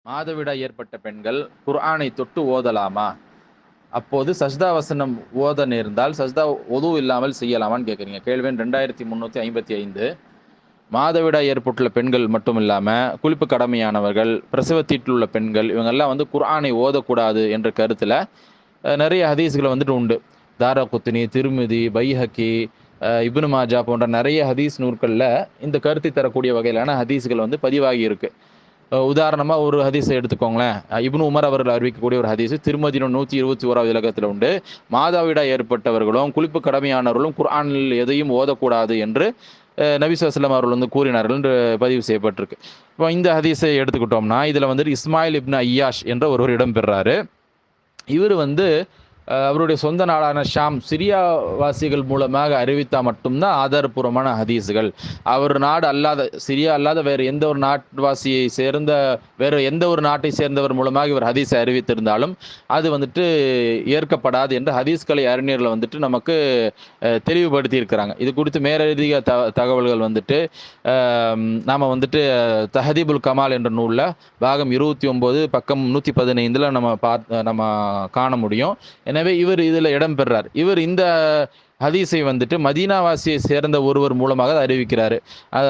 மாதவிடாய் ஏற்பட்ட பெண்கள் குர்ஆனை தொட்டு ஓதலாமா? அப்போது சஜ்தா வசனம் ஓத நேர்ந்தால் சஜ்தா ஒது இல்லாமல் செய்யலாமான்னு கேட்குறீங்க. கேள்வி எண் 2355. மாதவிடாய் ஏற்பட்டுள்ள பெண்கள் மட்டும் இல்லாமல் குளிப்பு கடமையானவர்கள், பிரசவத்தீட்டில் உள்ள பெண்கள் இவங்கெல்லாம் குர்ஆனை ஓதக்கூடாது என்ற கருத்தில் நிறைய ஹதீஸ்களை உண்டு. தாரகுத்னி, திருமிதி, பைஹக்கி, இப்னு மாஜா போன்ற நிறைய ஹதீஸ் நூற்களில் இந்த கருத்தை தரக்கூடிய வகையிலான ஹதீஸ்கள் பதிவாகி இருக்கு. உதாரணமாக ஒரு ஹதீஸை எடுத்துக்கோங்களேன். இப்னு உமர் அவர்கள் அறிவிக்கக்கூடிய ஒரு ஹதீஸ் திருமதியின் 121வது இலக்கத்தில் உண்டு. மாதவிடாய் ஏற்பட்டவர்களும் குளிப்பு கடமையானவர்களும் குர்ஆனில் எதையும் ஓதக்கூடாது என்று நபி ஸல்லல்லாஹு அலைஹி வஸல்லம் அவர்கள் கூறினார்கள் என்று பதிவு செய்யப்பட்டிருக்கு. இப்போ இந்த ஹதீஸை எடுத்துக்கிட்டோம்னா இதில் இஸ்மாயில் இப்னு ஐயாஷ் என்ற ஒருவர் இடம்பெறாரு. இவர் அவருடைய சொந்த நாடான ஷாம் சிரியாவாசிகள் மூலமாக அறிவித்தா மட்டும்தான் ஆதாரபூர்வமான ஹதீஸுகள். அவர் நாடு அல்லாத சிரியா அல்லாத வேறு எந்த ஒரு நாட்டுவாசியை சேர்ந்த வேறு எந்த ஒரு நாட்டை சேர்ந்தவர் மூலமாக இவர் ஹதீஸை அறிவித்திருந்தாலும் அது ஏற்கப்படாது என்று ஹதீஸ்கலை அறிஞர்கள் நமக்கு தெளிவுபடுத்தி இருக்கிறாங்க. இது குறித்து மேலதிக தகவல்கள் நாம் தஹதீபுல் கமால் என்ற நூலில் பாகம் 29 பக்கம் 115 நம்ம காண முடியும். எனவே இவர் இதில் இடம்பெறார். இவர் இந்த ஹதீஸை மதீனாவாசியை சேர்ந்த ஒருவர் மூலமாக அறிவிக்கிறாரு.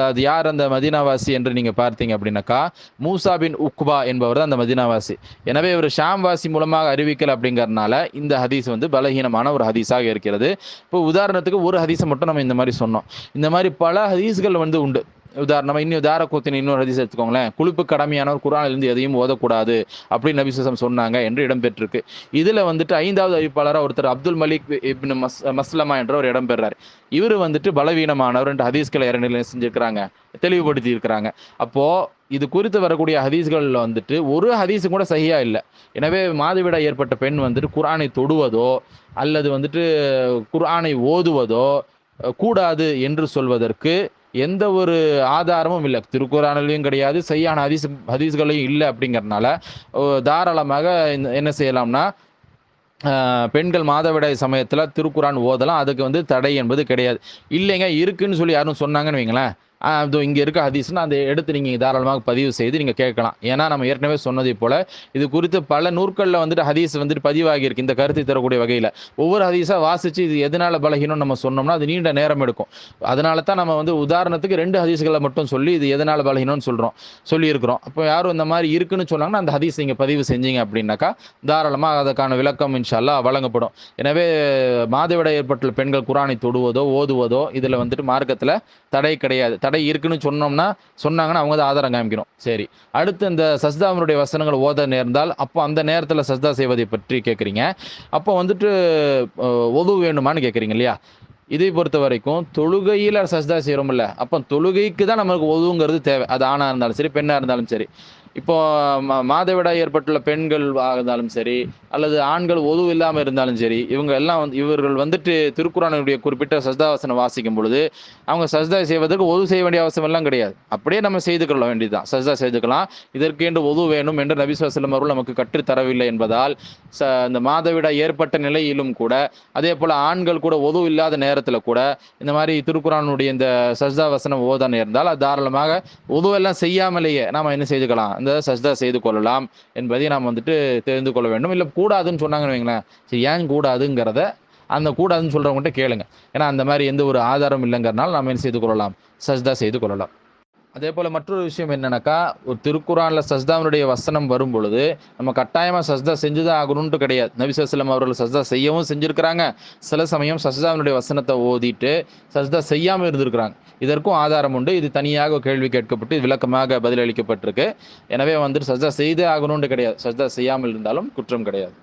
அது யார் அந்த மதீனாவாசி என்று நீங்கள் பார்த்தீங்க அப்படின்னாக்கா, மூசா பின் உக்பா என்பவர் தான் அந்த மதீனாவாசி. எனவே இவர் ஷாம்வாசி மூலமாக அறிவிக்கல அப்படிங்கிறதுனால இந்த ஹதீஸ் பலகீனமான ஒரு ஹதீஸாக இருக்கிறது. இப்போ உதாரணத்துக்கு ஒரு ஹதீஸை மட்டும் நம்ம இந்த மாதிரி சொன்னோம். இந்த மாதிரி பல ஹதீஸ்கள் உண்டு. உதாரணமாக இன்னும் தாரகுத்னி இன்னொரு ஹதீஸ் எடுத்துக்கோங்களேன். குளிப்பு கடமையானவர் குர்ஆனிலிருந்து எதையும் ஓதக்கூடாது அப்படின்னு நபி ஸல்லல்லாஹு அலைஹி வஸல்லம் சொன்னாங்க என்று இடம்பெற்றிருக்கு. இதில் 5வது அறிவிப்பாளராக ஒருத்தர் அப்துல் மலிக் இப்னு மஸ்லமா என்ற ஒரு இடம்பெறார். இவர் பலவீனமானவர் என்று ஹதீஸ்களை அறிஞர்கள் செஞ்சிருக்கிறாங்க, தெளிவுபடுத்தி இருக்கிறாங்க. அப்போது இது குறித்து வரக்கூடிய ஹதீஸ்களில் ஒரு ஹதீஸு கூட சஹியா இல்லை. எனவே மாதவிடாய் ஏற்பட்ட பெண் குர்ஆனை தொடுவதோ அல்லது குர்ஆனை ஓதுவதோ கூடாது என்று சொல்வதற்கு எந்த ஒரு ஆதாரமும் இல்லை. திருக்குர்ஆனிலையும் கிடையாது, சஹீஹான ஹதீஸ்களையும் இல்லை. அப்படிங்கிறதுனால தாராளமாக என்ன செய்யலாம்னா பெண்கள் மாதவிடாய் சமயத்தில் திருக்குர்ஆன் ஓதலாம். அதுக்கு தடை என்பது கிடையாது. இல்லைங்க இருக்குன்னு சொல்லி யாரும் சொன்னாங்கன்னு வைங்களேன், அது இங்கே இருக்க ஹதீஸ்னு அதை எடுத்து நீங்கள் தாராளமாக பதிவு செய்து நீங்கள் கேட்கலாம். ஏன்னா நம்ம ஏற்கனவே சொன்னதை போல் இது குறித்து பல நூற்களில் ஹதீஸ் பதிவாகி இருக்கு. இந்த கருத்தை தரக்கூடிய வகையில் ஒவ்வொரு ஹதீஸாக வாசித்து இது எதனால் பலகீனம் நம்ம சொன்னோம்னா அது நீண்ட நேரம் எடுக்கும். அதனால தான் நம்ம உதாரணத்துக்கு 2 ஹதீஸ்களை மட்டும் சொல்லி இது எதனால் பலகீனம்னு சொல்லியிருக்கிறோம். அப்போ யாரும் இந்த மாதிரி இருக்குன்னு சொன்னாங்கன்னா அந்த ஹதீஸ் நீங்கள் பதிவு செஞ்சீங்க அப்படின்னாக்கா தாராளமாக அதற்கான விளக்கம் இன்ஷா அல்லாஹ் வழங்கப்படும். எனவே மாதவிடாய் ஏற்பட்டுள்ள பெண்கள் குர்ஆனை தொடுவதோ ஓதுவதோ இதில் மார்க்கத்தில் தடை கிடையாது. தடை இருக்குன்னு சொன்னாங்கன்னா அவங்க தான் ஆதாரம் காமிக்கணும். சரி, அடுத்து இந்த சஜ்தாவினுடைய வசனங்கள் ஓத நேர்ந்தால் அப்போ அந்த நேரத்தில் சஜ்தா செய்வதை பற்றி கேட்குறீங்க. அப்போ ஒது வேணுமான்னு கேட்குறீங்க இல்லையா? இதை பொறுத்த வரைக்கும் தொழுகையில் சஜ்தா செய்கிறோம்ல, அப்போ தொழுகைக்கு தான் நமக்கு ஒதுங்கிறது தேவை. அது ஆணாக இருந்தாலும் சரி பெண்ணாக இருந்தாலும் சரி. இப்போ மாதவிடாய் ஏற்பட்டுள்ள பெண்கள் இருந்தாலும் சரி அல்லது ஆண்கள் ஒது இல்லாமல் இருந்தாலும் சரி, இவங்க எல்லாம் இவர்கள் திருக்குர்ஆனுடைய குறிப்பிட்ட சஜ்தா வசனம் வாசிக்கும் பொழுது அவங்க சஜ்தா செய்வதற்கு ஒது செய்ய வேண்டிய அவசியம் எல்லாம் கிடையாது. அப்படியே நம்ம செய்துக்கொள்ள வேண்டியதுதான், சஜ்தா செய்துக்கலாம். இதற்கு என்று ஒது வேணும் என்று நபி ஸல்லல்லாஹு அலைஹி வஸல்லம் அவர்கள் நமக்கு கற்றுத்தரவில்லை என்பதால் இந்த மாதவிடாய் ஏற்பட்ட நிலையிலும் கூட அதே போல் ஆண்கள் கூட ஒது இல்லாத நேரத்தில் கூட இந்த மாதிரி திருக்குர்ஆனுடைய இந்த சஜ்தா வசனம் ஓத நேர்ந்தால் அது தாராளமாக ஒது எல்லாம் செய்யாமலேயே நாம் என்ன செய்துக்கலாம், இந்த சஜ்தா செய்து கொள்ளலாம் என்பதை நாம் தெரிந்து கொள்ள வேண்டும். இல்லை கூடாதுன்னு சொன்னாங்கன்னு வைங்களேன், சரி ஏன் கூடாதுங்கிறத அந்த கூடாதுன்னு சொல்கிறவங்ககிட்ட கேளுங்க. ஏன்னா அந்த மாதிரி எந்த ஒரு ஆதாரம் இல்லைங்கிறனால நாம் என்ன செய்து கொள்ளலாம், சஜ்தா செய்து கொள்ளலாம். அதே போல் மற்றொரு விஷயம் என்னென்னாக்கா, ஒரு திருக்குர்ஆனில் சஜ்தாவினுடைய வசனம் வரும் பொழுது நம்ம கட்டாயமாக சஜ்தா செஞ்சு தான் ஆகணுன்ட்டு கிடையாது. நபி ஸல்லல்லாஹு அலைஹி வஸல்லம் அவர்கள் சஜ்தா செய்யவும் செஞ்சுருக்கிறாங்க. சில சமயம் சஜ்தாவினுடைய வசனத்தை ஓதிட்டு சஜ்தா செய்யாமல் இருந்திருக்கிறாங்க. இதற்கும் ஆதாரம் உண்டு. இது தனியாக கேள்வி கேட்கப்பட்டு விளக்கமாக பதிலளிக்கப்பட்டிருக்கு. எனவே சஜ்தா செய்தே ஆகணுன்ட்டு கிடையாது. சஜ்தா செய்யாமல் இருந்தாலும் குற்றம் கிடையாது.